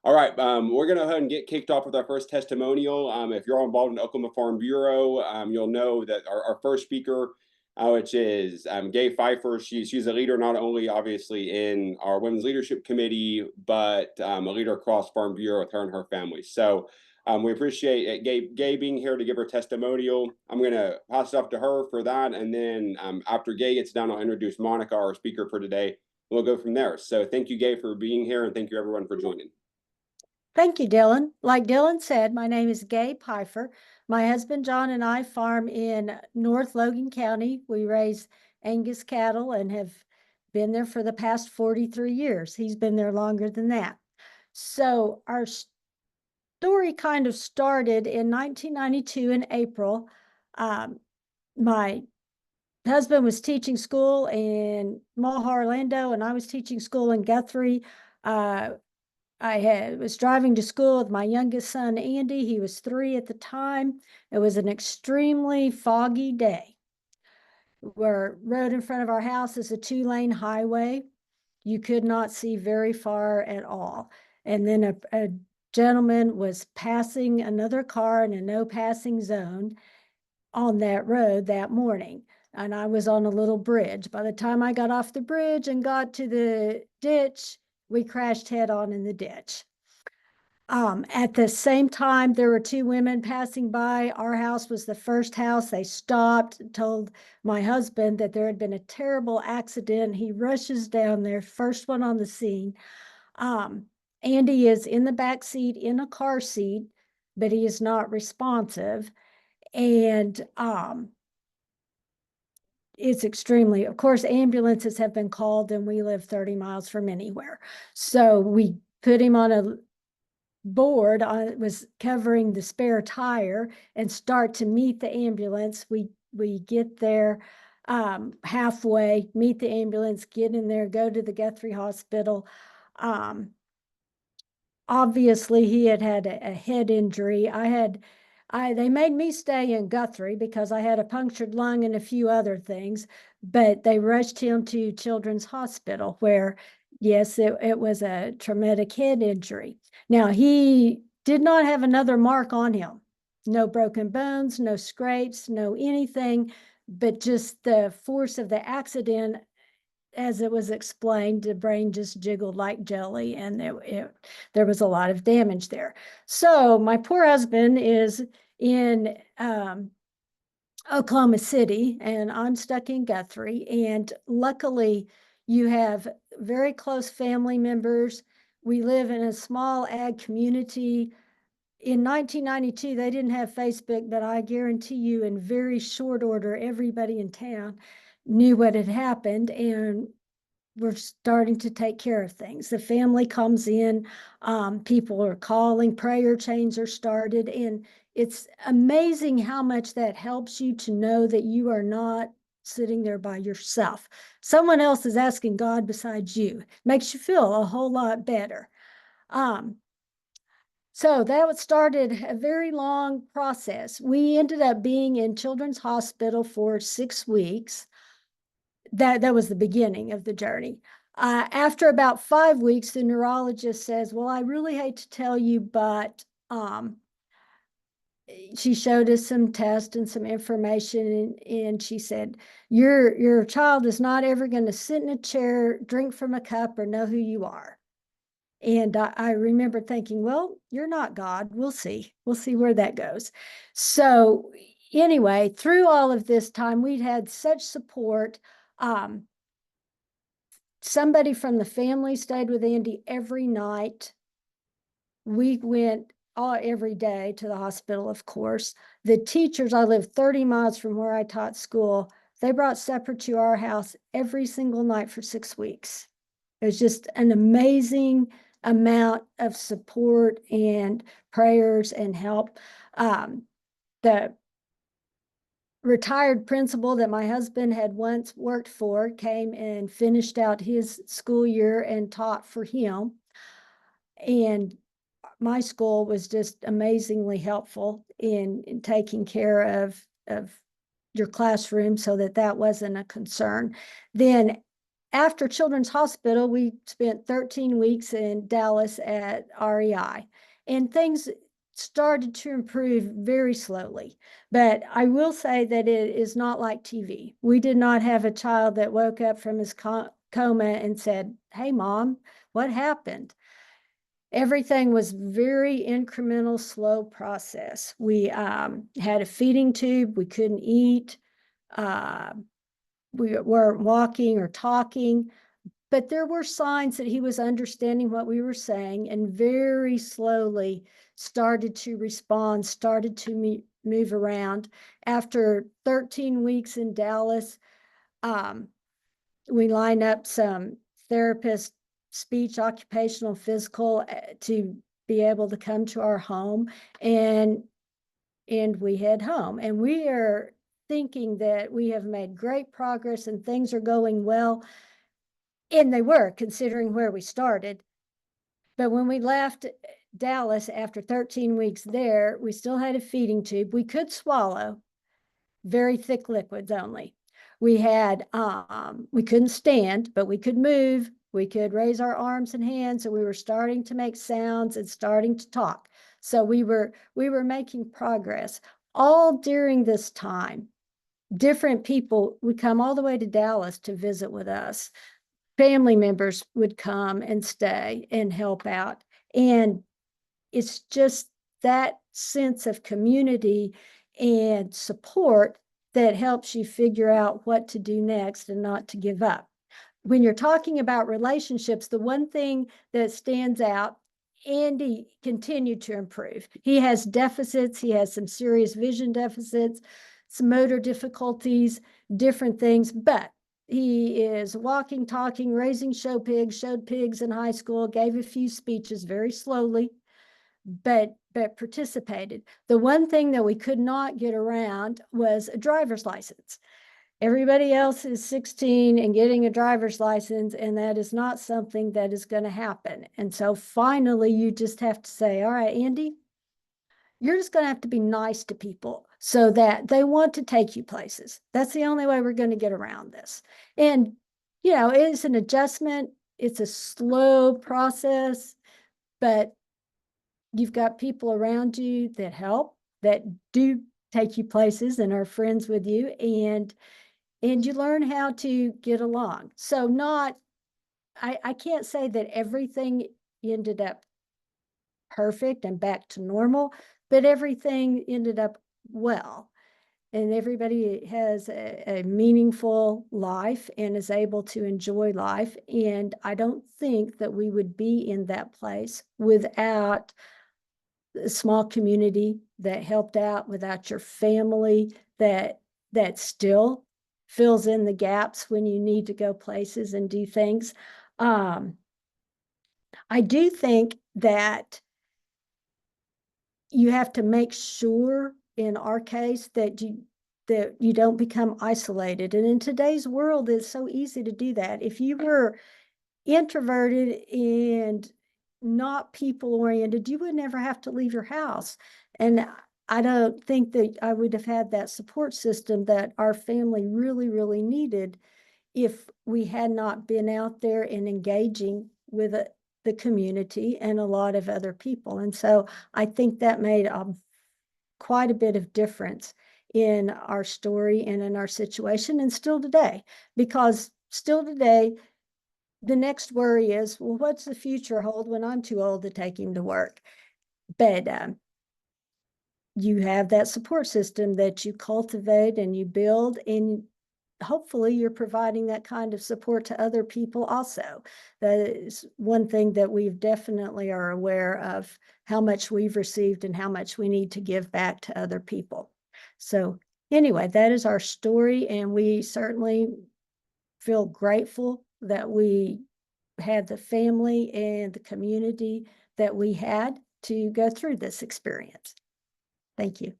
All right, we're going to go ahead and get kicked off with our first testimonial. If you're all involved in the Oklahoma Farm Bureau, you'll know that our first speaker, which is Gaye Pfeiffer, she's a leader not only obviously in our Women's Leadership Committee, but a leader across Farm Bureau with her and her family. So we appreciate Gaye being here to give her testimonial. I'm going to pass it off to her for that, and then after Gaye gets done, I'll introduce Monica, our speaker for today. We'll go from there. So thank you, Gaye, for being here, and thank you everyone for joining. Thank you, Dylan. Like Dylan said, my name is Gaye Pfeiffer. My husband, John, and I farm in North Logan County. We raise Angus cattle and have been there for the past 43 years. He's been there longer than that. So our story kind of started in 1992 in April. My husband was teaching school in Maha, Orlando, and I was teaching school in Guthrie. I was driving to school with my youngest son, Andy. He was 3 at the time. It was an extremely foggy day. Our road in front of our house is a 2-lane highway. You could not see very far at all. And then a gentleman was passing another car in a no passing zone on that road that morning. And I was on a little bridge. By the time I got off the bridge and got to the ditch, we crashed head on in the ditch. At the same time, there were 2 women passing by. Our house was the first house. They stopped, told my husband that there had been a terrible accident. He rushes down there, first one on the scene. Andy is in the back seat in a car seat, but he is not responsive. And it's extremely, of course, ambulances have been called, and we live 30 miles from anywhere. So we put him on a board, it was covering the spare tire, and start to meet the ambulance. We get there halfway, meet the ambulance, get in there, go to the Guthrie Hospital. Obviously, he had a head injury. They made me stay in Guthrie because I had a punctured lung and a few other things, but they rushed him to Children's Hospital where, yes, it was a traumatic head injury. Now, he did not have another mark on him. No broken bones, no scrapes, no anything, but just the force of the accident. As it was explained, the brain just jiggled like jelly, and there was a lot of damage there. So my poor husband is in Oklahoma City, and I'm stuck in Guthrie. And luckily, you have very close family members. We live in a small ag community. In 1992, they didn't have Facebook, but I guarantee you in very short order, everybody in town knew what had happened, and we're starting to take care of things. The family comes in, people are calling, prayer chains are started, and it's amazing how much that helps you to know that you are not sitting there by yourself. Someone else is asking God besides you. Makes you feel a whole lot better. So that started a very long process. We ended up being in Children's Hospital for 6 weeks. That was the beginning of the journey. After about 5 weeks, the neurologist says, well, I really hate to tell you, but she showed us some tests and some information, and she said, your child is not ever going to sit in a chair, drink from a cup, or know who you are. And I remember thinking, well, you're not God. We'll see. We'll see where that goes. So anyway, through all of this time, we'd had such support. Somebody from the family stayed with Andy every night. We went every day to the hospital, of course. The teachers, I lived 30 miles from where I taught school. They brought supper to our house every single night for 6 weeks. It was just an amazing amount of support and prayers and help. The retired principal that my husband had once worked for came and finished out his school year and taught for him. And my school was just amazingly helpful in taking care of your classroom so that wasn't a concern. Then after Children's Hospital, we spent 13 weeks in Dallas at REI, and things started to improve very slowly. But I will say that it is not like TV. We did not have a child that woke up from his coma and said, "Hey, Mom, what happened?" Everything was very incremental, slow process. We had a feeding tube. We couldn't eat. We weren't walking or talking, but there were signs that he was understanding what we were saying, and very slowly started to respond, started to move around. After 13 weeks in Dallas, we lined up some therapists, speech, occupational, physical, to be able to come to our home, and we head home. And we are thinking that we have made great progress and things are going well. And they were, considering where we started. But when we left Dallas after 13 weeks there, we still had a feeding tube. We could swallow very thick liquids only. We had, we couldn't stand, but we could move. We could raise our arms and hands, and we were starting to make sounds and starting to talk. So we were making progress. All during this time, different people would come all the way to Dallas to visit with us. Family members would come and stay and help out. And it's just that sense of community and support that helps you figure out what to do next and not to give up. When you're talking about relationships, the one thing that stands out, Andy continued to improve. He has deficits. He has some serious vision deficits, some motor difficulties, different things, but he is walking, talking, raising showed pigs in high school, gave a few speeches very slowly, but participated. The one thing that we could not get around was a driver's license. Everybody else is 16 and getting a driver's license, and that is not something that is going to happen. And so finally, you just have to say, all right, Andy, you're just going to have to be nice to people so that they want to take you places. That's the only way we're going to get around this. And, you know, it's an adjustment. It's a slow process, but you've got people around you that help, that do take you places and are friends with you, and you learn how to get along. So I can't say that everything ended up perfect and back to normal, but everything ended up well. And everybody has a meaningful life and is able to enjoy life. And I don't think that we would be in that place without a small community that helped out, without your family that still fills in the gaps when you need to go places and do things. I do think that you have to make sure, in our case, that you don't become isolated. And in today's world, it's so easy to do that. If you were introverted and not people oriented, you would never have to leave your house. And I don't think that I would have had that support system that our family really, really needed if we had not been out there and engaging with the community and a lot of other people. And so I think that made quite a bit of difference in our story and in our situation, and still today, because still today, the next worry is, well, what's the future hold when I'm too old to take him to work? But you have that support system that you cultivate and you build, and hopefully you're providing that kind of support to other people also. That is one thing that we definitely are aware of, how much we've received and how much we need to give back to other people. So anyway, that is our story, and we certainly feel grateful that we had the family and the community that we had to go through this experience. Thank you.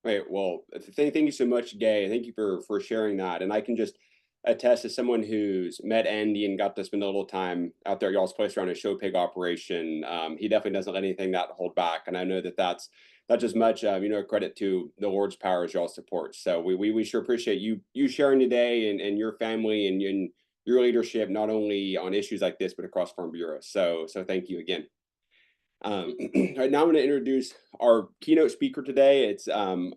Right. Well, thank you so much, Gaye. Thank you for sharing that. And I can just attest, as someone who's met Andy and got to spend a little time out there at y'all's place around a show pig operation. He definitely doesn't let anything that hold back. And I know that that's not just much, credit to the Lord's power as y'all support. So we sure appreciate you sharing today, and your family and your leadership, not only on issues like this, but across Farm Bureau. So thank you again. All right, now I'm going to introduce our keynote speaker today. It's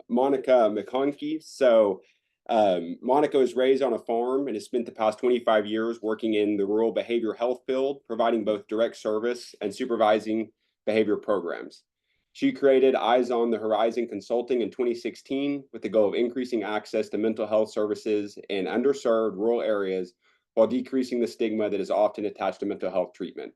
Monica McConkie. So Monica was raised on a farm and has spent the past 25 years working in the rural behavioral health field, providing both direct service and supervising behavior programs. She created Eyes on the Horizon Consulting in 2016 with the goal of increasing access to mental health services in underserved rural areas while decreasing the stigma that is often attached to mental health treatment.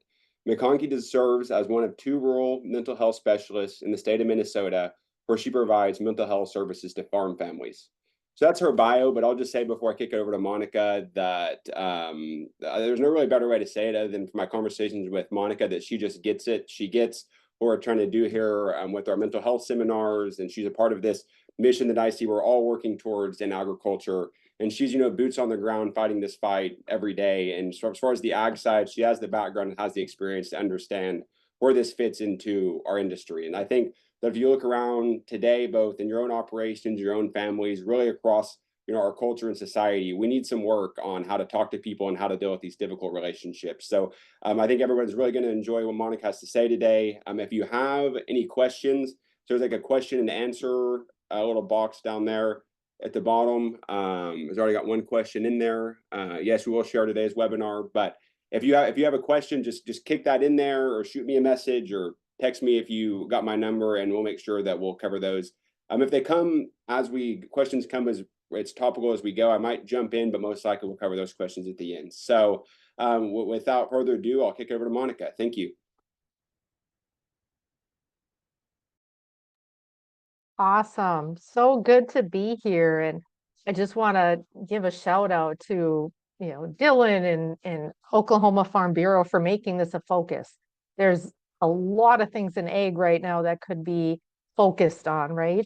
McConkie serves as one of 2 rural mental health specialists in the state of Minnesota, where she provides mental health services to farm families. So that's her bio, but I'll just say before I kick it over to Monica that there's no really better way to say it other than from my conversations with Monica that she just gets it. She gets what we're trying to do here with our mental health seminars, and she's a part of this mission that I see we're all working towards in agriculture. And she's, boots on the ground fighting this fight every day. And so as far as the ag side, she has the background and has the experience to understand where this fits into our industry. And I think that if you look around today, both in your own operations, your own families, really across our culture and society, we need some work on how to talk to people and how to deal with these difficult relationships. So I think everyone's really going to enjoy what Monica has to say today. If you have any questions, so there's like a question and answer, a little box down there at the bottom. There's already got one question in there. Yes, we will share today's webinar, but if you have a question, just kick that in there or shoot me a message or text me if you got my number, and we'll make sure that we'll cover those. If they come questions come as it's topical as we go, I might jump in, but most likely we'll cover those questions at the end. So without further ado, I'll kick it over to Monica. Thank you. Awesome. So good to be here. And I just want to give a shout out to, Dylan and Oklahoma Farm Bureau for making this a focus. There's a lot of things in ag right now that could be focused on, right?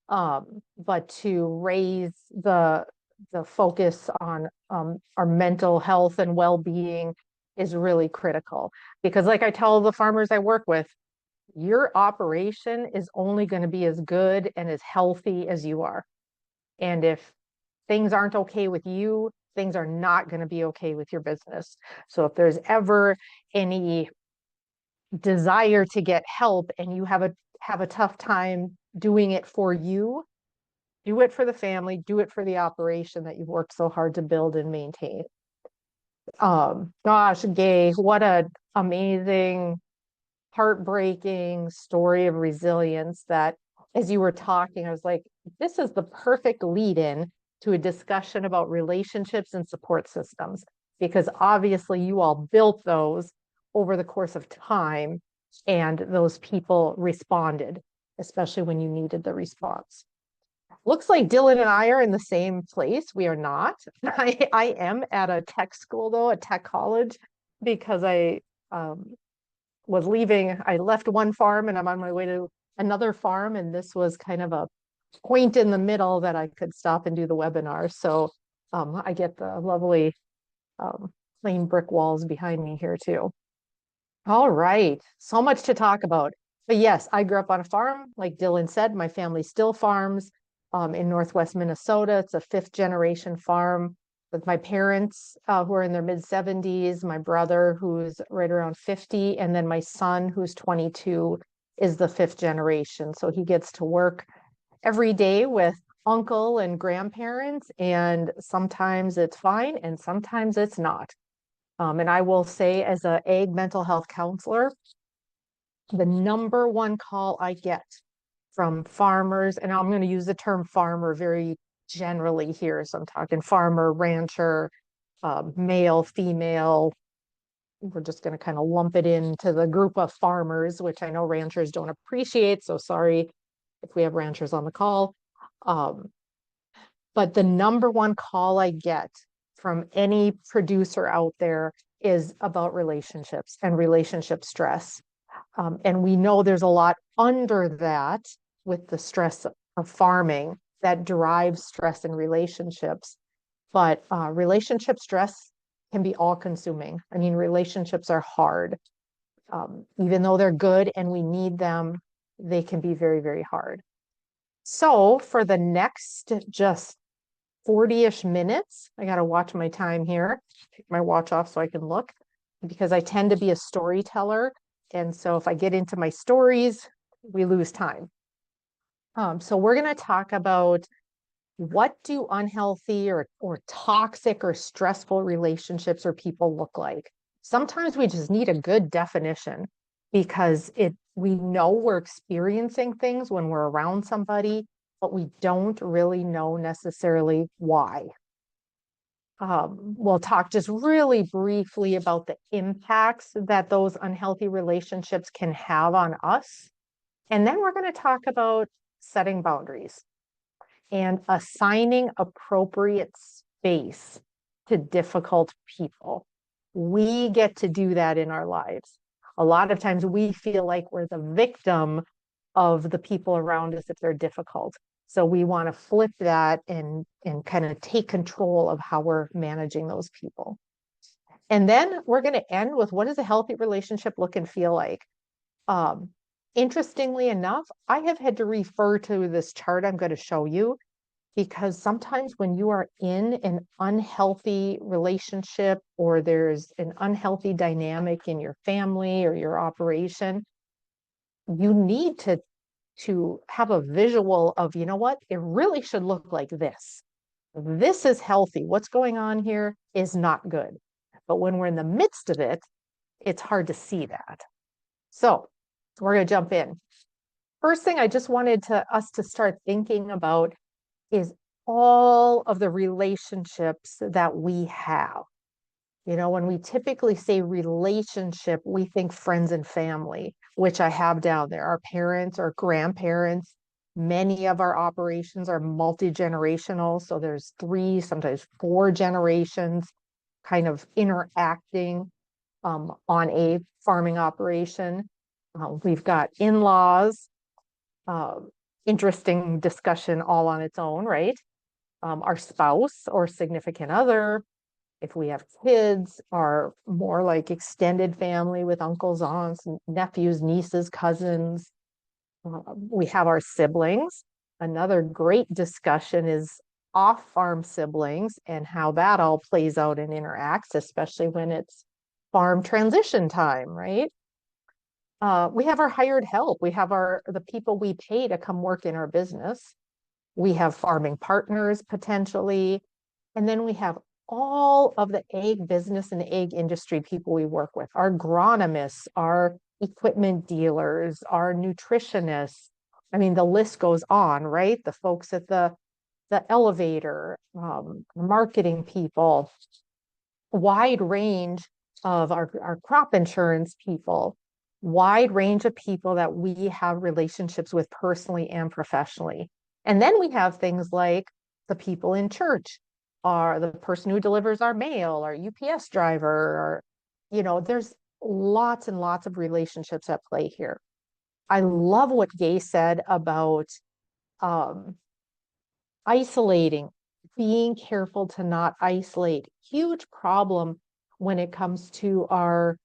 But to raise the focus on our mental health and well-being is really critical. Because like I tell the farmers I work with, your operation is only going to be as good and as healthy as you are. And if things aren't okay with you, things are not going to be okay with your business. So if there's ever any desire to get help and you have a tough time doing it for you, do it for the family, do it for the operation that you've worked so hard to build and maintain. Gosh, Gaye, what an amazing, heartbreaking story of resilience that as you were talking, I was like, this is the perfect lead-in to a discussion about relationships and support systems, because obviously you all built those over the course of time and those people responded, especially when you needed the response. Looks like Dylan and I are in the same place. We are not. I am at a tech school though, a tech college, because I was leaving. I left one farm and I'm on my way to another farm, and this was kind of a point in the middle that I could stop and do the webinar. So I get the lovely plain brick walls behind me here too. All right, so much to talk about. But yes, I grew up on a farm. Like Dylan said, my family still farms in Northwest Minnesota. It's a 5th generation farm with my parents who are in their mid-70s, my brother who's right around 50, and then my son who's 22 is the 5th generation. So he gets to work every day with uncle and grandparents, and sometimes it's fine and sometimes it's not. And I will say, as an ag mental health counselor, the number one call I get from farmers, and I'm going to use the term farmer very generally here. So I'm talking farmer, rancher, male, female. We're just going to kind of lump it into the group of farmers, which I know ranchers don't appreciate. So sorry if we have ranchers on the call. But the number one call I get from any producer out there is about relationships and relationship stress. And we know there's a lot under that with the stress of farming that drives stress in relationships. But relationship stress can be all consuming. I mean, relationships are hard. Even though they're good and we need them, they can be very, very hard. So for the next just 40-ish minutes. I got to watch my time here. Take my watch off so I can look, because I tend to be a storyteller. And so if I get into my stories, we lose time. So we're going to talk about what do unhealthy or toxic or stressful relationships or people look like. Sometimes we just need a good definition, because we know we're experiencing things when we're around somebody, but we don't really know necessarily why. We'll talk just really briefly about the impacts that those unhealthy relationships can have on us. And then we're going to talk about setting boundaries and assigning appropriate space to difficult people. We get to do that in our lives. A lot of times we feel like we're the victim of the people around us if they're difficult. So we want to flip that and kind of take control of how we're managing those people. And then we're going to end with, what does a healthy relationship look and feel like? Interestingly enough, I have had to refer to this chart I'm going to show you, because sometimes when you are in an unhealthy relationship, or there's an unhealthy dynamic in your family or your operation, you need to have a visual of, you know what, it really should look like this. This is healthy. What's going on here is not good. But when we're in the midst of it, it's hard to see that. So we're going to jump in. First thing I just wanted us to start thinking about is all of the relationships that we have. You know, when we typically say relationship, we think friends and family, which I have down there, our parents or grandparents. Many of our operations are multi-generational. So there's 3, sometimes 4 generations kind of interacting on a farming operation. We've got in-laws, interesting discussion all on its own, right? Our spouse or significant other, if we have kids, are more like extended family with uncles, aunts, nephews, nieces, cousins. We have our siblings. Another great discussion is off-farm siblings and how that all plays out and interacts, especially when it's farm transition time, right? We have our hired help. We have the people we pay to come work in our business. We have farming partners potentially. And then we have all of the egg business and egg industry people we work with, our agronomists, our equipment dealers, our nutritionists. I mean, the list goes on, right? The folks at the elevator, marketing people, wide range of our crop insurance people, wide range of people that we have relationships with personally and professionally. And then we have things like the people in church, or the person who delivers our mail, our UPS driver, or, you know, there's lots and lots of relationships at play here. I love what Gaye said about isolating, being careful to not isolate. Huge problem when it comes to our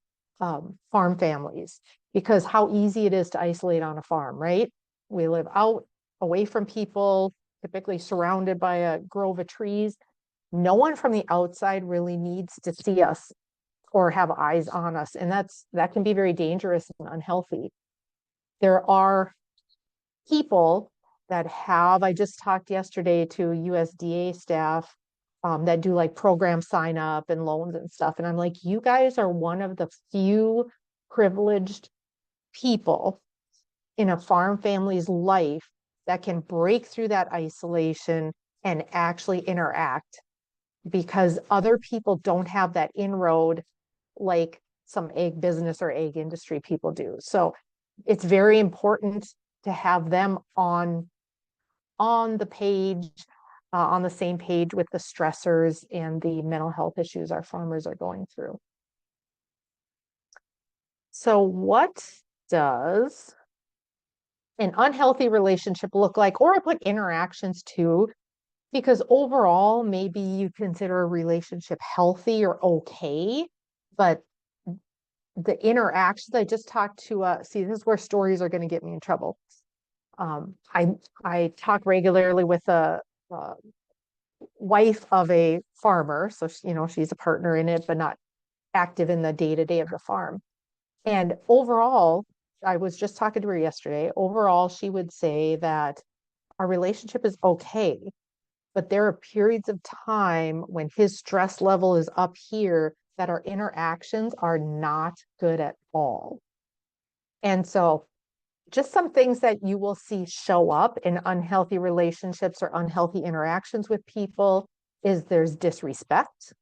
farm families, because how easy it is to isolate on a farm, right? We live out away from people, typically surrounded by a grove of trees. No one from the outside really needs to see us or have eyes on us. And that can be very dangerous and unhealthy. There are people that I just talked yesterday to USDA staff that do like program sign up and loans and stuff. And I'm like, you guys are one of the few privileged people in a farm family's life that can break through that isolation and actually interact, because other people don't have that inroad like some egg business or egg industry people do. So it's very important to have them on the page, on the same page with the stressors and the mental health issues our farmers are going through. So what does an unhealthy relationship look like? Or I put interactions too, because overall, maybe you consider a relationship healthy or okay, but the interactions, I just talked to, see, this is where stories are going to get me in trouble. I talk regularly with wife of a farmer. So, she's a partner in it, but not active in the day-to-day of the farm. And overall, I was just talking to her yesterday. Overall, she would say that our relationship is okay, but there are periods of time when his stress level is up here that our interactions are not good at all. And so just some things that you will see show up in unhealthy relationships or unhealthy interactions with people is there's disrespect.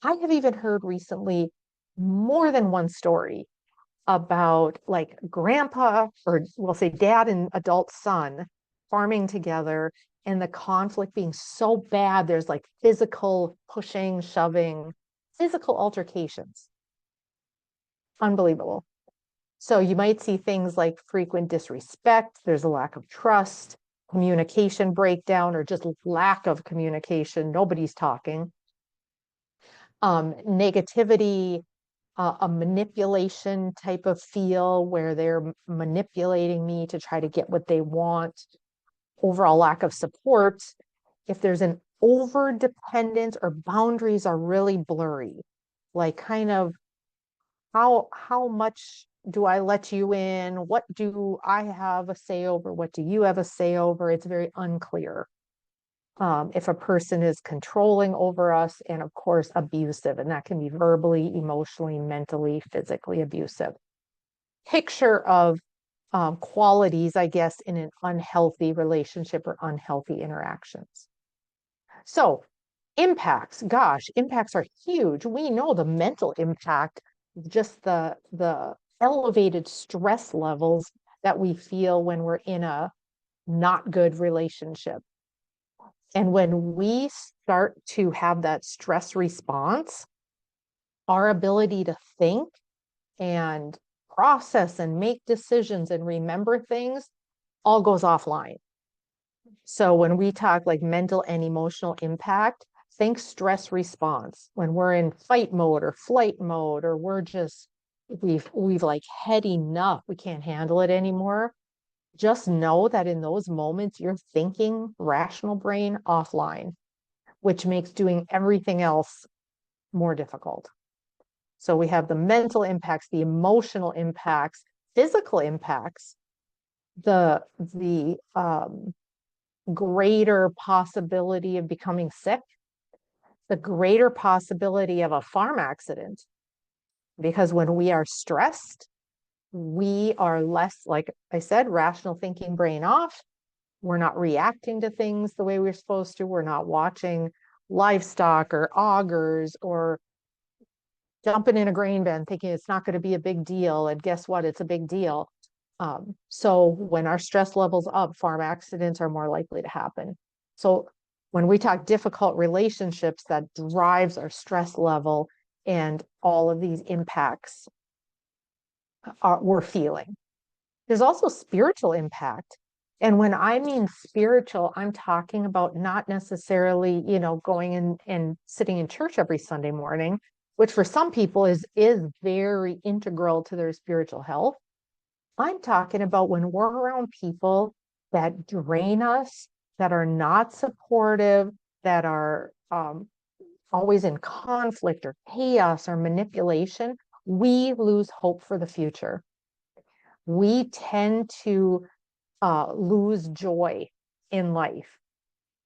I have even heard recently more than one story about like grandpa, or we'll say dad and adult son, farming together, and the conflict being so bad, there's like physical pushing, shoving, physical altercations. Unbelievable. So you might see things like frequent disrespect, there's a lack of trust, communication breakdown, or just lack of communication, nobody's talking. Negativity, a manipulation type of feel where they're manipulating me to try to get what they want, overall lack of support. If there's an over dependence or boundaries are really blurry, like kind of how much do I let you in? What do I have a say over? What do you have a say over? It's very unclear. If a person is controlling over us, and of course abusive, and that can be verbally, emotionally, mentally, physically abusive. Picture of qualities, I guess, in an unhealthy relationship or unhealthy interactions. So impacts, gosh, impacts are huge. We know the mental impact, just the elevated stress levels that we feel when we're in a not good relationship. And when we start to have that stress response, our ability to think and process and make decisions and remember things all goes offline. So when we talk like mental and emotional impact, think stress response. When we're in fight mode or flight mode, or we've like had enough, we can't handle it anymore. Just know that in those moments, you're thinking rational brain offline, which makes doing everything else more difficult. So we have the mental impacts, the emotional impacts, physical impacts, the greater possibility of becoming sick, the greater possibility of a farm accident. Because when we are stressed, we are less, like I said, rational thinking brain off. We're not reacting to things the way we're supposed to. We're not watching livestock or augers or dumping in a grain bin thinking it's not going to be a big deal. And guess what? It's a big deal. So when our stress levels up, farm accidents are more likely to happen. So when we talk difficult relationships, that drives our stress level and all of these impacts we're feeling. There's also spiritual impact. And when I mean spiritual, I'm talking about not necessarily, going in and sitting in church every Sunday morning, which for some people is very integral to their spiritual health. I'm talking about when we're around people that drain us, that are not supportive, that are always in conflict or chaos or manipulation, we lose hope for the future. We tend to lose joy in life.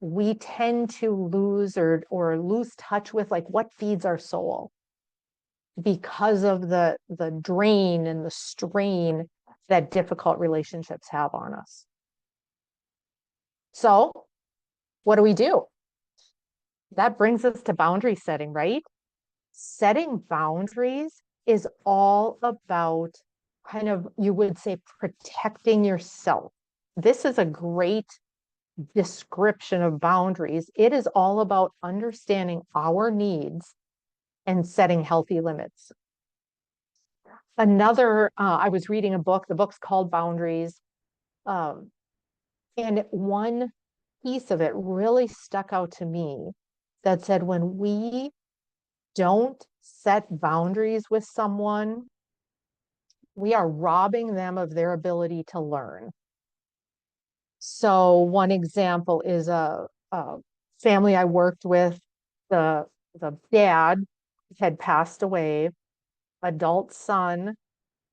We tend to lose or lose touch with like what feeds our soul because of the drain and the strain that difficult relationships have on us. So what do we do? That brings us to boundary setting, right? Setting boundaries is all about kind of, you would say, protecting yourself. This is a great description of boundaries. It is all about understanding our needs and setting healthy limits. I was reading a book, the book's called Boundaries. And one piece of it really stuck out to me that said, when we don't set boundaries with someone, we are robbing them of their ability to learn. So one example is a family I worked with, the dad had passed away. Adult son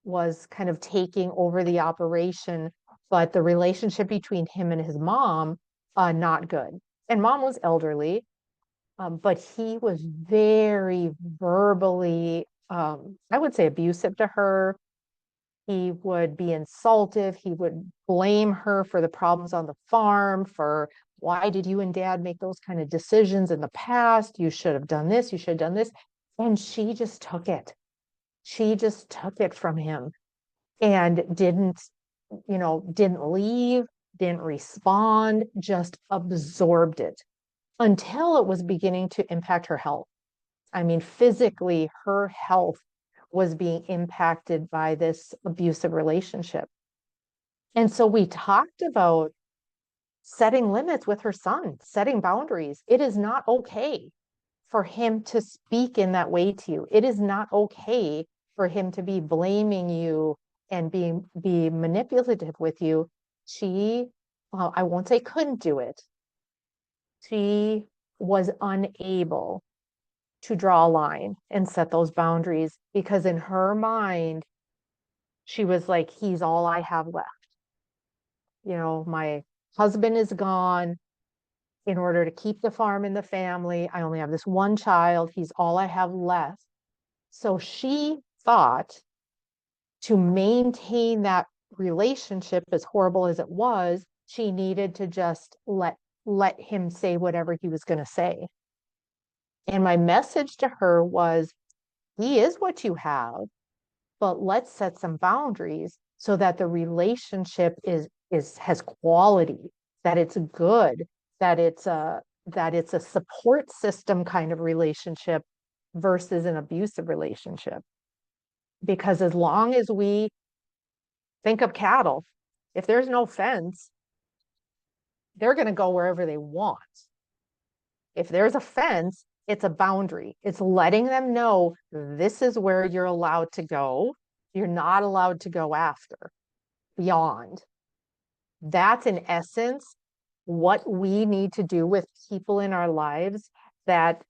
was kind of taking over the operation, but the relationship between him and his mom, not good. And mom was elderly, but he was very verbally, I would say, abusive to her. He would be insultive. He would blame her for the problems on the farm, for why did you and dad make those kind of decisions in the past? You should have done this. You should have done this. And she just took it. She just took it from him and didn't leave, didn't respond, just absorbed it until it was beginning to impact her health. I mean, physically, her health was being impacted by this abusive relationship. And so we talked about setting limits with her son, setting boundaries. It is not okay for him to speak in that way to you. It is not okay for him to be blaming you and be manipulative with you. She, well, I won't say couldn't do it. She was unable to draw a line and set those boundaries because in her mind, she was like, he's all I have left. My husband is gone. In order to keep the farm in the family, I only have this one child. He's all I have left. So she thought to maintain that relationship, as horrible as it was, she needed to just let him say whatever he was going to say. And my message to her was, he is what you have, but let's set some boundaries so that the relationship has quality, that it's good, that it's a support system kind of relationship versus an abusive relationship. Because as long as we think of cattle, if there's no fence, they're going to go wherever they want. If there's a fence, it's a boundary. It's letting them know this is where you're allowed to go. You're not allowed to go after, beyond. That's in essence what we need to do with people in our lives that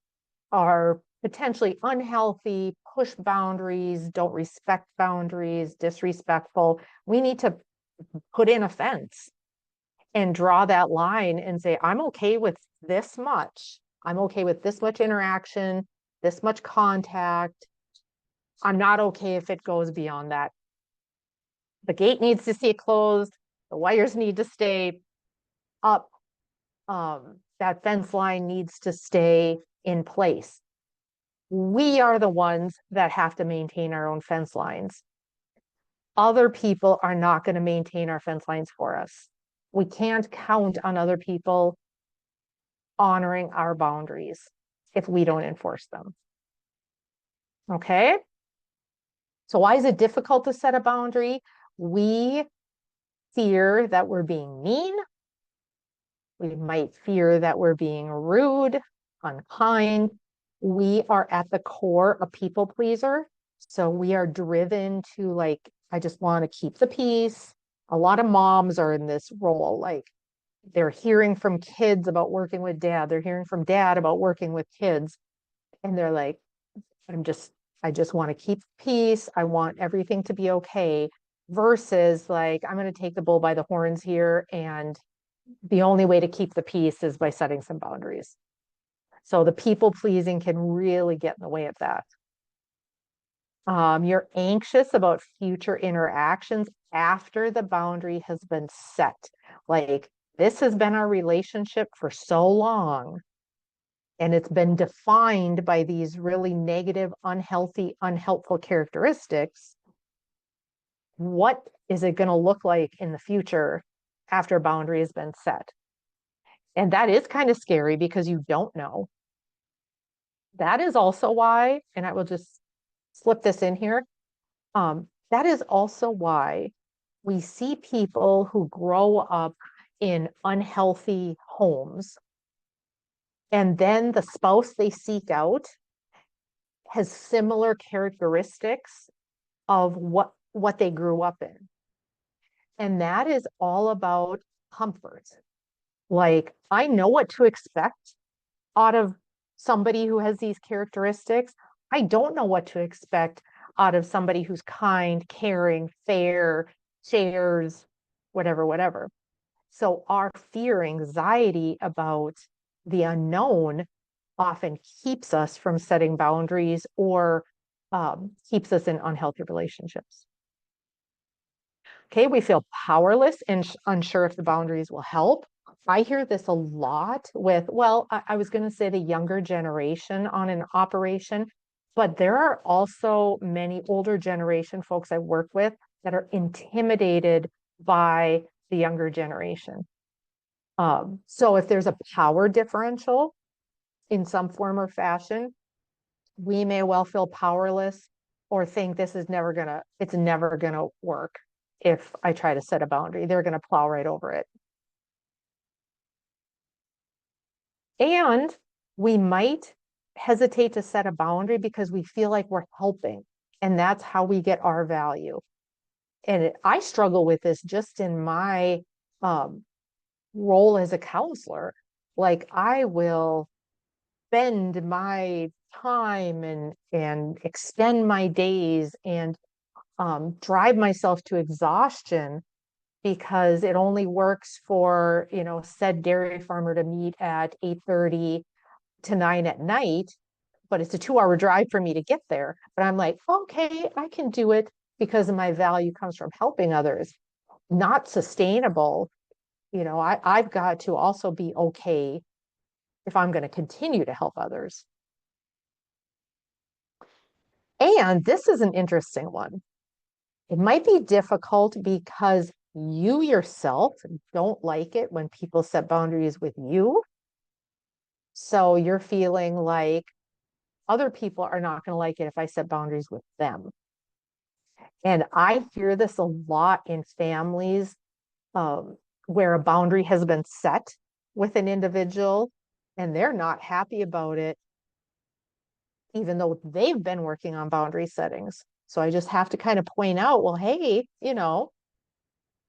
are potentially unhealthy, push boundaries, don't respect boundaries, disrespectful. We need to put in a fence and draw that line and say, I'm okay with this much. I'm okay with this much interaction, this much contact. I'm not okay if it goes beyond that. The gate needs to stay closed. The wires need to stay up. That fence line needs to stay in place. We are the ones that have to maintain our own fence lines. Other people are not going to maintain our fence lines for us. We can't count on other people honoring our boundaries if we don't enforce them. Okay? So why is it difficult to set a boundary? We fear that we're being mean. We might fear that we're being rude, unkind. We are at the core a people pleaser. So we are driven to like, I just want to keep the peace. A lot of moms are in this role. Like they're hearing from kids about working with dad. They're hearing from dad about working with kids. And they're like, I just want to keep peace. I want everything to be okay. Versus like, I'm going to take the bull by the horns here. And the only way to keep the peace is by setting some boundaries. So the people pleasing can really get in the way of that. You're anxious about future interactions after the boundary has been set. Like this has been our relationship for so long, and it's been defined by these really negative, unhealthy, unhelpful characteristics. What is it going to look like in the future after a boundary has been set? And that is kind of scary because you don't know. That is also why, and I will just slip this in here. That is also why we see people who grow up in unhealthy homes, and then the spouse they seek out has similar characteristics of what they grew up in. And that is all about comfort. Like, I know what to expect out of somebody who has these characteristics, I don't know what to expect out of somebody who's kind, caring, fair, shares, whatever, whatever. So our fear, anxiety about the unknown often keeps us from setting boundaries or keeps us in unhealthy relationships. Okay, we feel powerless and unsure if the boundaries will help. I hear this a lot with, well, I was going to say the younger generation on an operation, but there are also many older generation folks I work with that are intimidated by the younger generation. So if there's a power differential in some form or fashion, we may well feel powerless or think it's never gonna work if I try to set a boundary. They're gonna plow right over it. And we might hesitate to set a boundary because we feel like we're helping, and that's how we get our value. And I struggle with this just in my role as a counselor. Like, I will spend my time and extend my days and drive myself to exhaustion because it only works for, said dairy farmer to meet at 8:30 to 9 at night, but it's a 2-hour drive for me to get there. But I'm like, okay, I can do it because my value comes from helping others. Not sustainable. I've got to also be okay if I'm going to continue to help others. And this is an interesting one. It might be difficult because you yourself don't like it when people set boundaries with you. So you're feeling like other people are not going to like it if I set boundaries with them. And I hear this a lot in families where a boundary has been set with an individual and they're not happy about it, even though they've been working on boundary settings. So I just have to kind of point out, well, hey,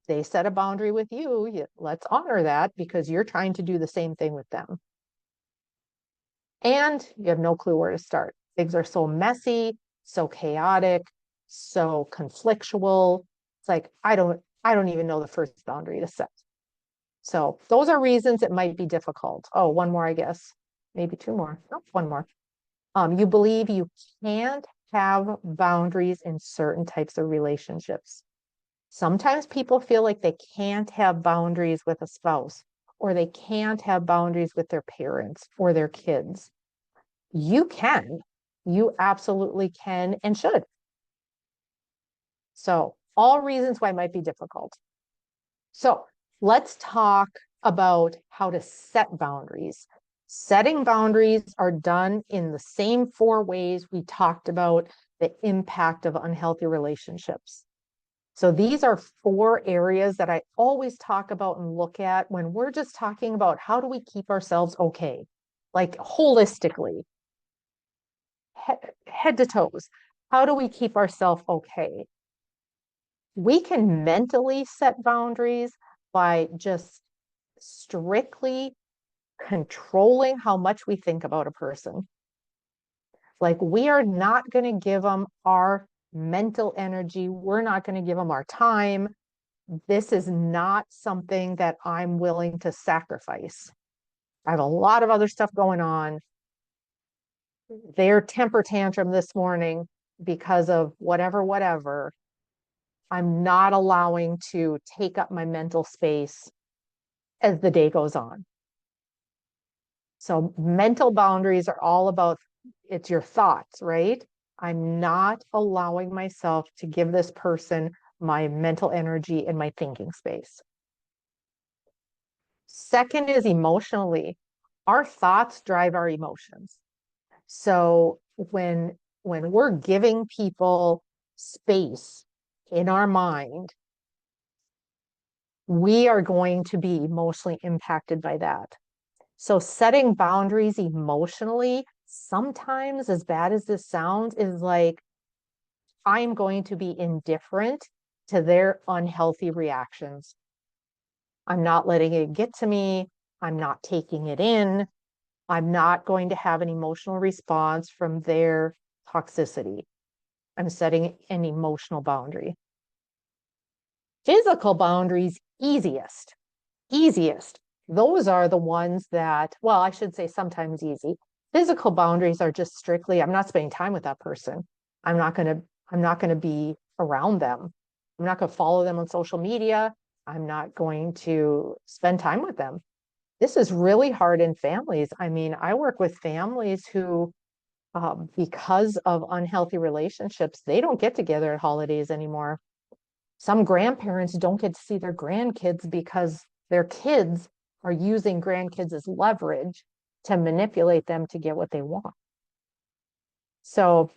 they set a boundary with you. Let's honor that because you're trying to do the same thing with them. And you have no clue where to start. Things are so messy, so chaotic, so conflictual. It's like, I don't even know the first boundary to set. So those are reasons it might be difficult. Oh, one more, I guess. Maybe two more. Nope, one more. You believe you can't have boundaries in certain types of relationships. Sometimes people feel like they can't have boundaries with a spouse, or they can't have boundaries with their parents or their kids. You can. You absolutely can and should. So, all reasons why it might be difficult. So, let's talk about how to set boundaries. Setting boundaries are done in the same 4 ways we talked about the impact of unhealthy relationships. So these are 4 areas that I always talk about and look at when we're just talking about how do we keep ourselves okay, like holistically, head to toes. How do we keep ourselves okay? We can mentally set boundaries by just strictly controlling how much we think about a person. Like, we are not going to give them our mental energy. We're not going to give them our time. This is not something that I'm willing to sacrifice. I have a lot of other stuff going on. Their temper tantrum this morning because of whatever. I'm not allowing to take up my mental space as the day goes on. So mental boundaries are all about, it's your thoughts, right? I'm not allowing myself to give this person my mental energy and my thinking space. Second is emotionally. Our thoughts drive our emotions. So when we're giving people space in our mind, we are going to be emotionally impacted by that. So setting boundaries emotionally, sometimes, as bad as this sounds, is like, I'm going to be indifferent to their unhealthy reactions. I'm not letting it get to me. I'm not taking it in. I'm not going to have an emotional response from their toxicity. I'm setting an emotional boundary. Physical boundaries, easiest. Those are the ones that, well, I should say sometimes easy. Physical boundaries are just strictly, I'm not spending time with that person. I'm not going to be around them. I'm not going to follow them on social media. I'm not going to spend time with them. This is really hard in families. I mean, I work with families who, because of unhealthy relationships, they don't get together at holidays anymore. Some grandparents don't get to see their grandkids because their kids are using grandkids as leverage to manipulate them to get what they want. So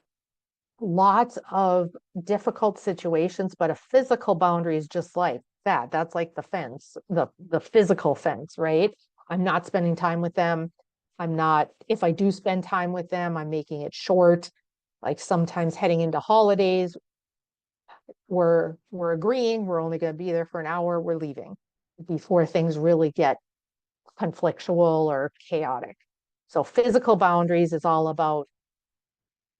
lots of difficult situations, but a physical boundary is just like that. That's like the fence, the physical fence, right? I'm not spending time with them. I'm not, if I do spend time with them, I'm making it short. Like sometimes heading into holidays, we're agreeing we're only going to be there for an hour, we're leaving before things really get conflictual or chaotic. So physical boundaries is all about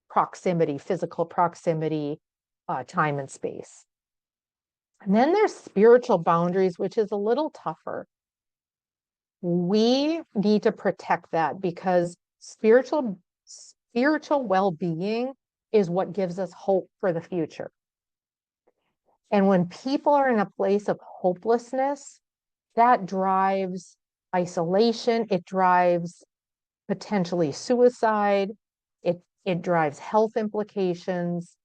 proximity, physical proximity, time and space. And then there's spiritual boundaries, which is a little tougher. We need to protect that because spiritual well-being is what gives us hope for the future. And when people are in a place of hopelessness, that drives isolation, it drives potentially suicide, it drives health implications.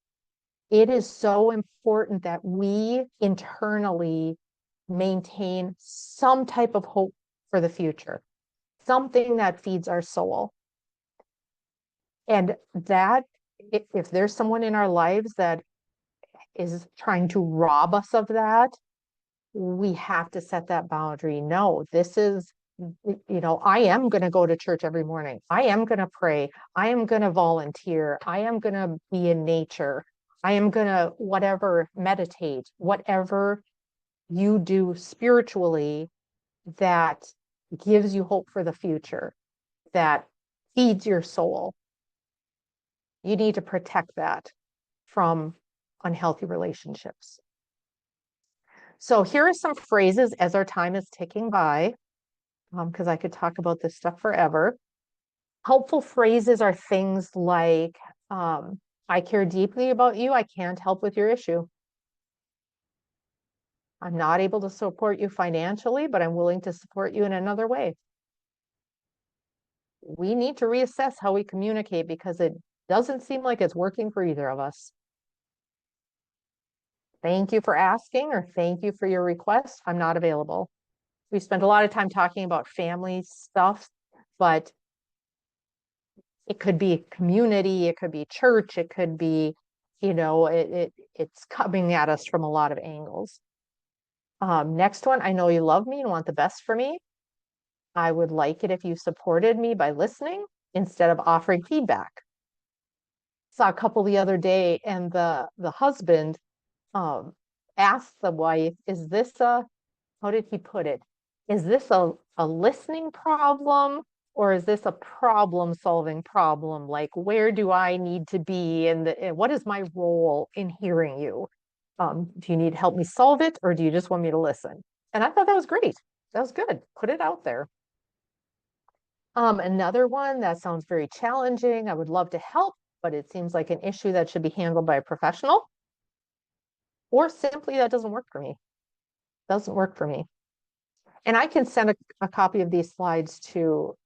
It is so important that we internally maintain some type of hope for the future, something that feeds our soul. And that, if there's someone in our lives that is trying to rob us of that, we have to set that boundary. No, this is, I am going to go to church every morning. I am going to pray. I am going to volunteer. I am going to be in nature. I am going to whatever, meditate, whatever you do spiritually that gives you hope for the future, that feeds your soul. You need to protect that from unhealthy relationships. So here are some phrases as our time is ticking by, because I could talk about this stuff forever. Helpful phrases are things like, I care deeply about you. I can't help with your issue. I'm not able to support you financially, but I'm willing to support you in another way. We need to reassess how we communicate because it doesn't seem like it's working for either of us. Thank you for asking, or thank you for your request. I'm not available. We spent a lot of time talking about family stuff, but it could be community, it could be church, it could be, it's coming at us from a lot of angles. Next one, I know you love me and want the best for me. I would like it if you supported me by listening instead of offering feedback. Saw a couple the other day, and the husband asked the wife, is this how did he put it? Is this a listening problem, or is this a problem solving problem? Like, where do I need to be? And what is my role in hearing you? Do you need to help me solve it, or do you just want me to listen? And I thought that was great. That was good. Put it out there. Another one that sounds very challenging. I would love to help, but it seems like an issue that should be handled by a professional. Or simply, that doesn't work for me. Doesn't work for me. And I can send a copy of these slides to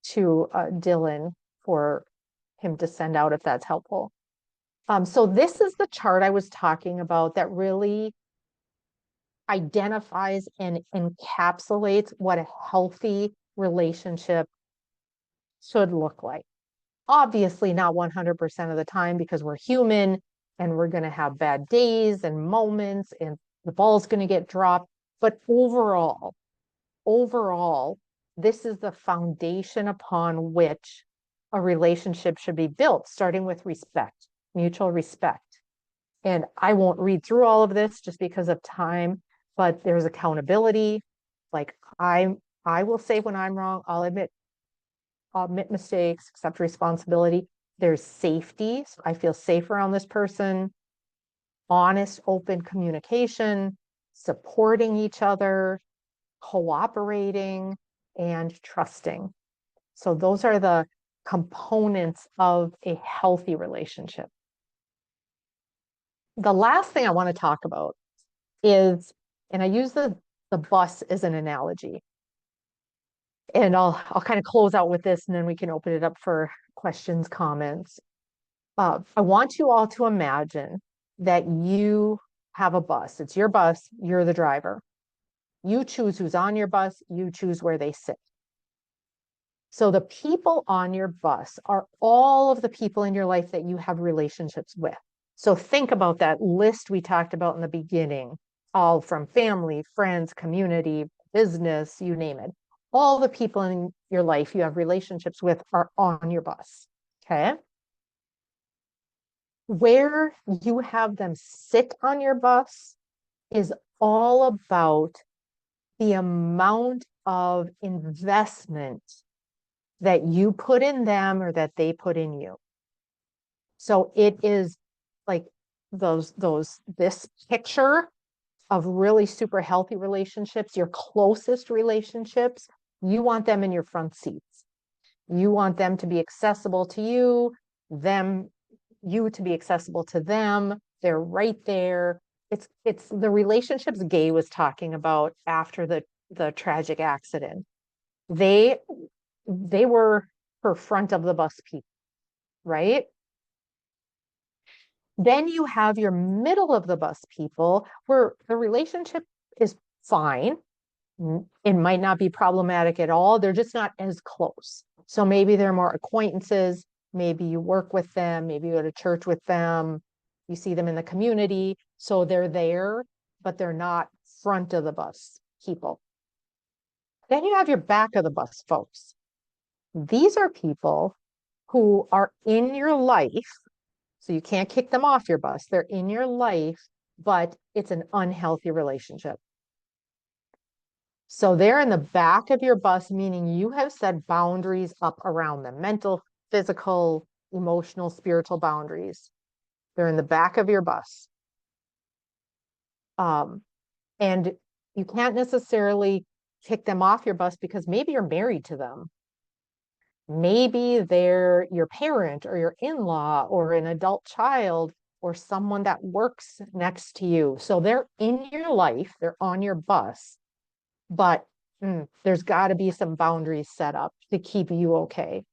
Dylan for him to send out if that's helpful. So this is the chart I was talking about that really identifies and encapsulates what a healthy relationship should look like. Obviously not 100% of the time, because we're human and we're going to have bad days and moments and the ball's going to get dropped. But overall, this is the foundation upon which a relationship should be built, starting with respect, mutual respect. And I won't read through all of this just because of time, but there's accountability. Like, I'm I will say when I'm wrong, I'll admit mistakes, accept responsibility. There's safety. So I feel safe around this person, honest, open communication, supporting each other, cooperating, and trusting. So those are the components of a healthy relationship. The last thing I want to talk about is, and I use the bus as an analogy, and I'll kind of close out with this and then we can open it up for questions, comments. I want you all to imagine that you have a bus. It's your bus, you're the driver. You choose who's on your bus, you choose where they sit. So the people on your bus are all of the people in your life that you have relationships with. So think about that list we talked about in the beginning, all from family, friends, community, business, you name it. All the people in your life you have relationships with are on your bus, okay? Where you have them sit on your bus is all about the amount of investment that you put in them or that they put in you. So it is like this picture of really super healthy relationships, your closest relationships, you want them in your front seats. You want them to be accessible to you, you to be accessible to them. They're right there. It's the relationships Gaye was talking about after the tragic accident. They were her front of the bus people, right? Then you have your middle of the bus people where the relationship is fine. It might not be problematic at all. They're just not as close. So maybe they're more acquaintances. Maybe you work with them. Maybe you go to church with them. You see them in the community. So they're there, but they're not front of the bus people. Then you have your back of the bus folks. These are people who are in your life. So you can't kick them off your bus. They're in your life, but it's an unhealthy relationship. So they're in the back of your bus, meaning you have set boundaries up around them, mental, physical, emotional, spiritual boundaries. They're in the back of your bus. And you can't necessarily kick them off your bus because maybe you're married to them. Maybe they're your parent or your in-law or an adult child or someone that works next to you. So they're in your life, they're on your bus, but there's got to be some boundaries set up to keep you okay.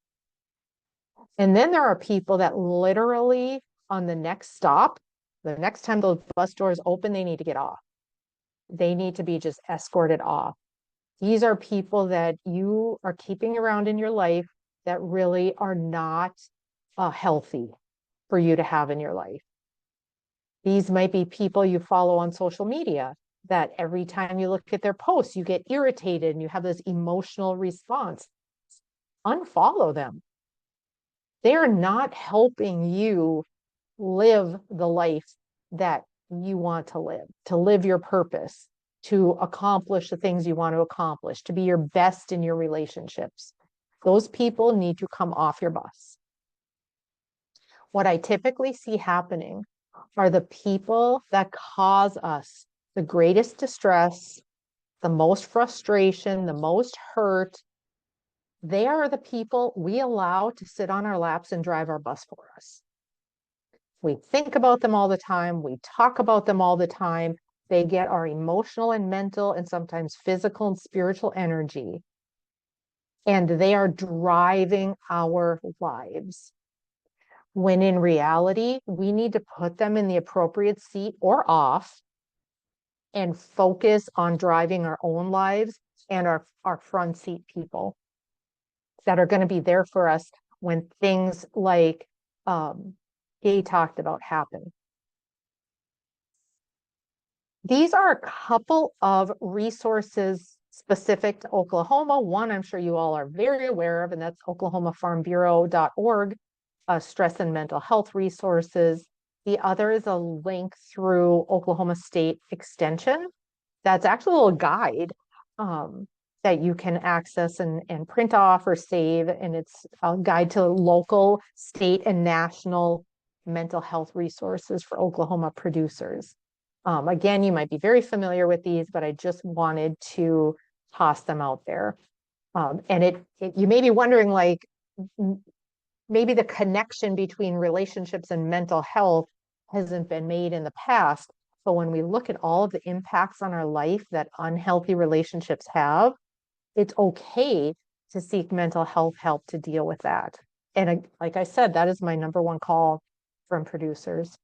And then there are people that literally on the next stop, the next time those bus doors open, they need to get off. They need to be just escorted off. These are people that you are keeping around in your life that really are not healthy for you to have in your life. These might be people you follow on social media that every time you look at their posts, you get irritated and you have this emotional response. Unfollow them. They're not helping you live the life that you want to live your purpose, to accomplish the things you want to accomplish, to be your best in your relationships. Those people need to come off your bus. What I typically see happening are the people that cause us the greatest distress, the most frustration, the most hurt. They are the people we allow to sit on our laps and drive our bus for us. We think about them all the time. We talk about them all the time. They get our emotional and mental and sometimes physical and spiritual energy. And they are driving our lives. When in reality, we need to put them in the appropriate seat or off and focus on driving our own lives and our front seat people that are going to be there for us when things like Gaye talked about happen. These are a couple of resources specific to Oklahoma. One I'm sure you all are very aware of, and that's oklahomafarmbureau.org, stress and mental health resources. The other is a link through Oklahoma State Extension. That's actually a little guide that you can access and print off or save. And it's a guide to local, state, and national mental health resources for Oklahoma producers. Again, you might be very familiar with these, but I just wanted to toss them out there. And you may be wondering, like, maybe the connection between relationships and mental health hasn't been made in the past. But when we look at all of the impacts on our life that unhealthy relationships have, it's okay to seek mental health help to deal with that. And like I said, that is my number one call from producers.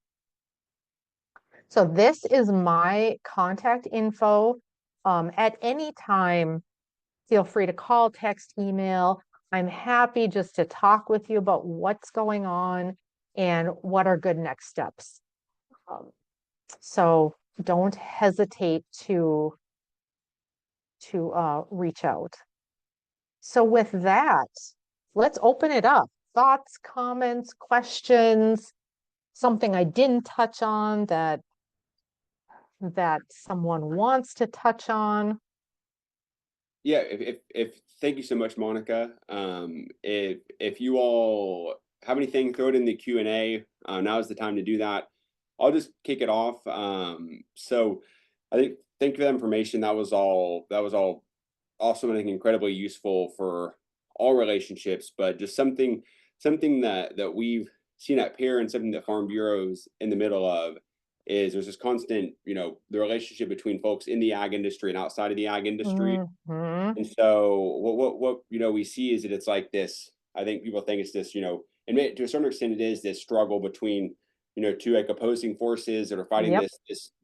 So this is my contact info. At any time, feel free to call, text, email. I'm happy just to talk with you about what's going on and what are good next steps. So don't hesitate to reach out. So with that, let's open it up. Thoughts, comments, questions, something I didn't touch on that someone wants to touch on. Yeah, if thank you so much, Monica. If you all have anything, throw it in the Q&A. Now is the time to do that. I'll just kick it off. So I think thank you for that information. That was all awesome, and I think incredibly useful for all relationships, but just something that we've seen at Pear, and something that Farm Bureau's in the middle of, is there's this constant, the relationship between folks in the ag industry and outside of the ag industry. Mm-hmm. And so what we see is that it's like this. I think people think it's this, and to a certain extent, it is this struggle between, two like opposing forces that are fighting Yep.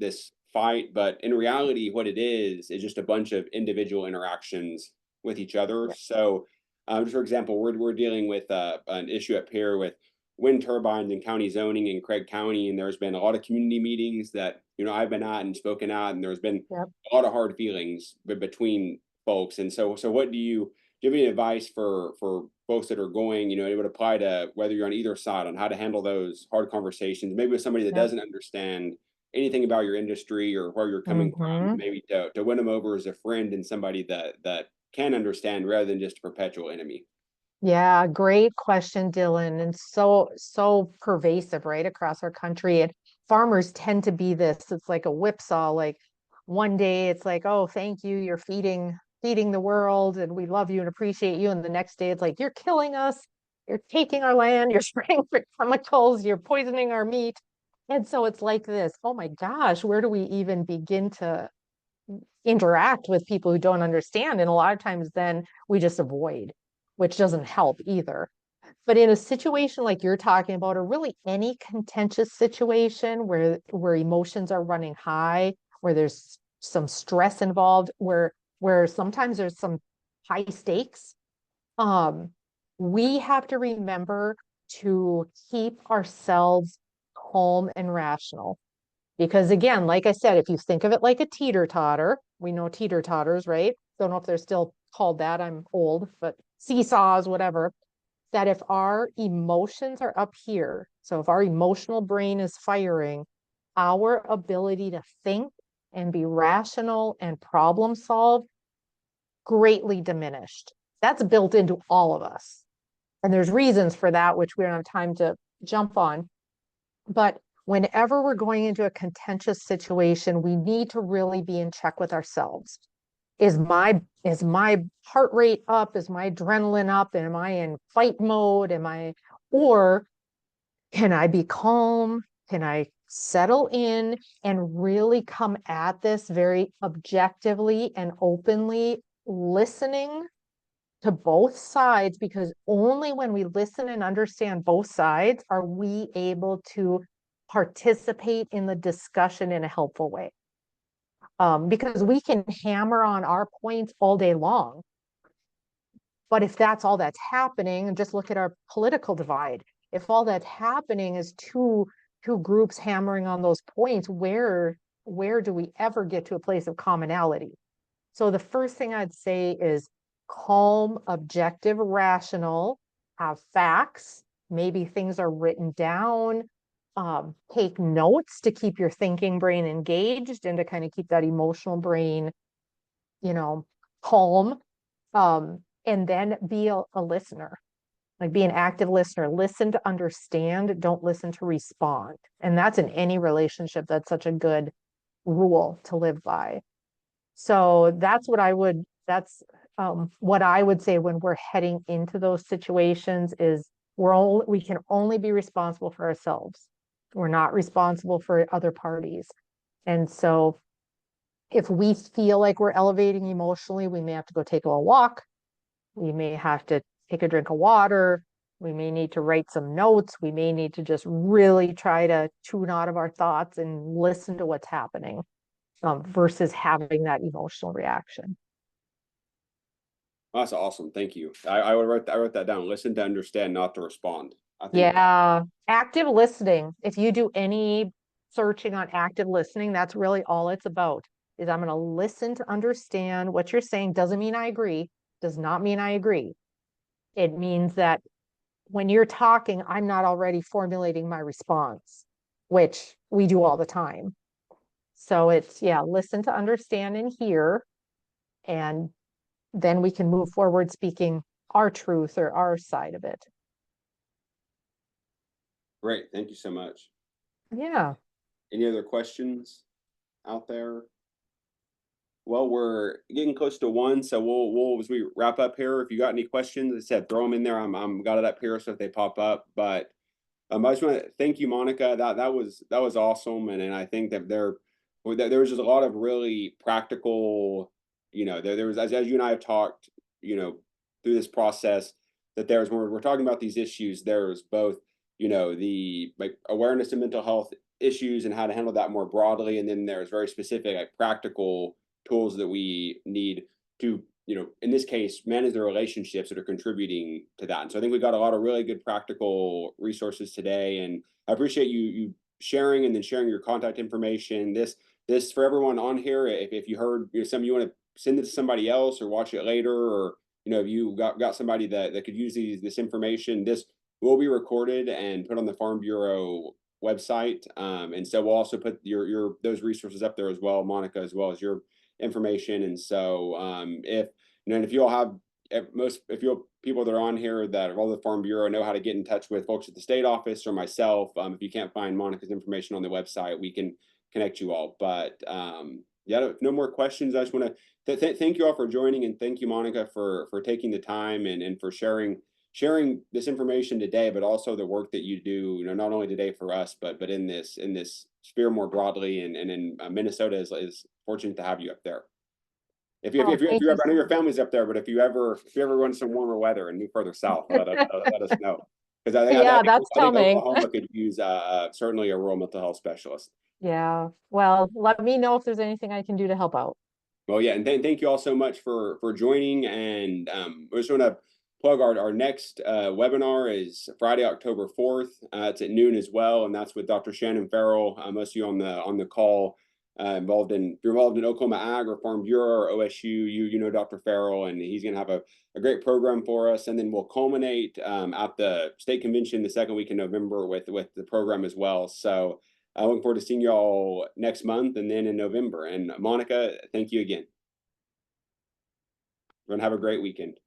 this fight. But in reality, what it is just a bunch of individual interactions with each other. Yep. So, just for example, we're dealing with an issue at Pear with wind turbines and county zoning in Craig County, and there's been a lot of community meetings that I've been at and spoken at, and there's been Yep. a lot of hard feelings between folks. And so what do you give any advice for folks that are going, it would apply to whether you're on either side, on how to handle those hard conversations, maybe with somebody that Yep. doesn't understand anything about your industry or where you're coming from, maybe to win them over as a friend and somebody that can understand rather than just a perpetual enemy? Yeah, great question, Dylan. And so pervasive right across our country. And farmers tend to be this, it's like a whipsaw. Like one day it's like, oh, thank you, you're feeding the world and we love you and appreciate you. And the next day it's like, you're killing us, you're taking our land, you're spraying for chemicals, you're poisoning our meat. And so it's like this, oh my gosh, where do we even begin to interact with people who don't understand? And a lot of times then we just avoid, which doesn't help either. But in a situation like you're talking about, or really any contentious situation where emotions are running high, where there's some stress involved, where sometimes there's some high stakes, we have to remember to keep ourselves calm and rational. Because again, like I said, if you think of it like a teeter-totter, we know teeter-totters, right? Don't know if they're still called that. I'm old, but seesaws, whatever. That if our emotions are up here, so if our emotional brain is firing, our ability to think and be rational and problem solve greatly diminished. That's built into all of us. And there's reasons for that, which we don't have time to jump on. But whenever we're going into a contentious situation, we need to really be in check with ourselves. Is my heart rate up? Is my adrenaline up? Am I in fight mode? Or can I be calm? Can I settle in and really come at this very objectively and openly, listening to both sides? Because only when we listen and understand both sides are we able to participate in the discussion in a helpful way. Because we can hammer on our points all day long. But if that's all that's happening, and just look at our political divide, if all that's happening is two groups hammering on those points, where do we ever get to a place of commonality? So the first thing I'd say is calm, objective, rational, have facts, maybe things are written down, take notes to keep your thinking brain engaged and to kind of keep that emotional brain, calm, and then be a listener, like be an active listener. Listen to understand, don't listen to respond. And that's in any relationship. That's such a good rule to live by. So that's what I would, what I would say when we're heading into those situations is we can only be responsible for ourselves. We're not responsible for other parties. And so if we feel like we're elevating emotionally, we may have to go take a little walk. We may have to take a drink of water. We may need to write some notes. We may need to just really try to tune out of our thoughts and listen to what's happening, versus having that emotional reaction. That's awesome. Thank you. I wrote that down. Listen to understand, not to respond. I think Yeah, active listening. If you do any searching on active listening, that's really all it's about. Is I'm going to listen to understand what you're saying. Doesn't mean I agree. Does not mean I agree. It means that when you're talking, I'm not already formulating my response, which we do all the time. So it's, yeah, listen to understand and hear, and then we can move forward speaking our truth or our side of it. great. Thank you so much. Yeah. Any other questions out there? Well, we're getting close to 1, so we'll as we wrap up here. If you got any questions, I said throw them in there. I'm got it up here, so if they pop up. But I just want to thank you, Monica. That was awesome, and I think that there was just a lot of really practical. There was as you and I have talked, through this process, that there's when we're talking about these issues, there's both the like awareness of mental health issues and how to handle that more broadly, and then there's very specific like practical tools that we need to in this case manage the relationships that are contributing to that. And so I think we got a lot of really good practical resources today, and I appreciate you sharing, and then sharing your contact information. This for everyone on here, if you heard some, you want to send it to somebody else or watch it later, or if you got somebody that could use this information, this will be recorded and put on the Farm Bureau website. And so we'll also put your those resources up there as well, Monica, as well as your information. And so if you all have if you people that are on here that are all the Farm Bureau know how to get in touch with folks at the state office or myself, if you can't find Monica's information on the website, we can connect you all. But yeah, no more questions. I just want to thank you all for joining, and thank you, Monica, for taking the time and for sharing this information today, but also the work that you do, not only today for us, but in this sphere more broadly, and in Minnesota is fortunate to have you up there. If you ever, I know your family's up there, but if you ever run some warmer weather and move further south, let us know, because I think Oklahoma could use certainly a rural mental health specialist. Yeah. Well, let me know if there's anything I can do to help out. Well, yeah, and thank you all so much for joining. And we just want to plug our next webinar is Friday, October 4th. It's at noon as well, and that's with Dr. Shannon Farrell. Most of you on the call involved in Oklahoma Ag or Farm Bureau or OSU, you know Dr. Farrell, and he's going to have a great program for us. And then we'll culminate at the state convention the second week in November with the program as well. So I look forward to seeing you all next month and then in November. And Monica, thank you again. Everyone have a great weekend.